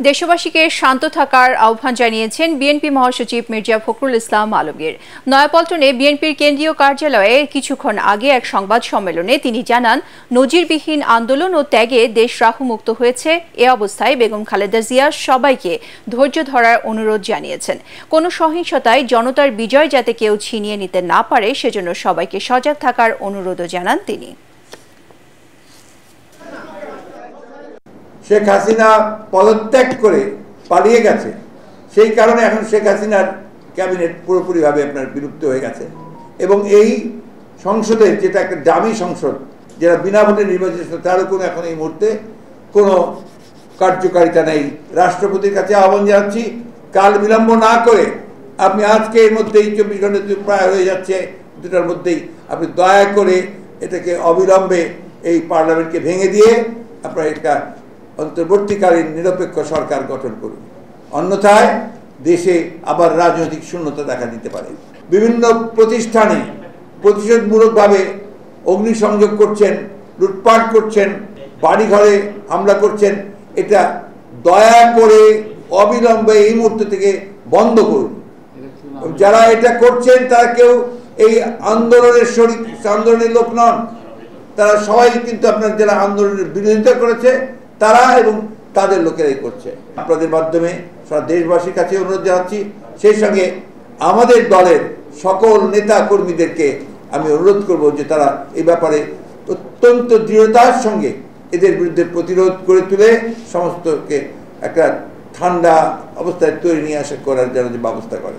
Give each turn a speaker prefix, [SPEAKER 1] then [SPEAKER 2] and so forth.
[SPEAKER 1] দেশবাসীকে শান্ত থাকার আহ্বান জানিয়েছেন বিএনপি মহাসচিব মির্জা ফখরুল ইসলাম আলমগীর। নয়াপল্টনে বিএনপির কেন্দ্রীয় কার্যালয়ে কিছুক্ষণ আগে এক সংবাদ সম্মেলনে তিনি জানান, নজিরবিহীন আন্দোলন ও ত্যাগে দেশ রাহুমুক্ত হয়েছে। এ অবস্থায় বেগম খালেদা জিয়া সবাইকে ধৈর্য ধরার অনুরোধ জানিয়েছেন। কোনো সহিংসতায় জনতার বিজয় যাতে কেউ ছিনিয়ে নিতে না পারে সেজন্য সবাইকে সজাগ থাকার অনুরোধও জানান তিনি।
[SPEAKER 2] শেখ হাসিনা পদত্যাগ করে পালিয়ে গেছে, সেই কারণে এখন শেখ হাসিনার ক্যাবিনেট পুরোপুরিভাবে আপনার বিলুপ্ত হয়ে গেছে এবং এই সংসদের যেটা একটা দামি সংসদ, যেটা বিনা ভোটে নির্বাচিত, তারও কোনো এখন এই মুহূর্তে কোনো কার্যকারিতা নেই। রাষ্ট্রপতির কাছে আহ্বান জানাচ্ছি, কাল বিলম্ব না করে আপনি আজকে এর মধ্যেই 24 ঘন্টা প্রায় হয়ে যাচ্ছে, দুটার মধ্যেই আপনি দয়া করে এটাকে অবিলম্বে এই পার্লামেন্টকে ভেঙে দিয়ে আপনার একটা অন্তর্বর্তীকালীন নিরপেক্ষ সরকার গঠন করুন। অন্যথায় দেশে আবার রাজনৈতিক শূন্যতা দেখা দিতে পারে। বিভিন্ন প্রতিষ্ঠানে প্রতিশোধমূলকভাবে অগ্নিসংযোগ করছেন, লুটপাট করছেন, বাড়িঘরে হামলা করছেন। এটা দয়া করে অবিলম্বে এই মুহূর্ত থেকে বন্ধ করুন। যারা এটা করছেন তারা কেউ এই আন্দোলনের লোক নন, তারা সবাই কিন্তু আপনার যারা আন্দোলনের বিরোধিতা করেছে তারা এবং তাদের লোকেরাই করছে। আপনাদের মাধ্যমে সারা দেশবাসীর কাছে অনুরোধ জানাচ্ছি, সেই সঙ্গে আমাদের দলের সকল নেতা কর্মীদেরকে আমি অনুরোধ করব যে তারা এই ব্যাপারে অত্যন্ত দৃঢ়তার সঙ্গে এদের বিরুদ্ধে প্রতিরোধ করে তুলে সমস্তকে একটা ঠান্ডা অবস্থায় তৈরি নিয়ে আসা করার জন্য যে ব্যবস্থা করে।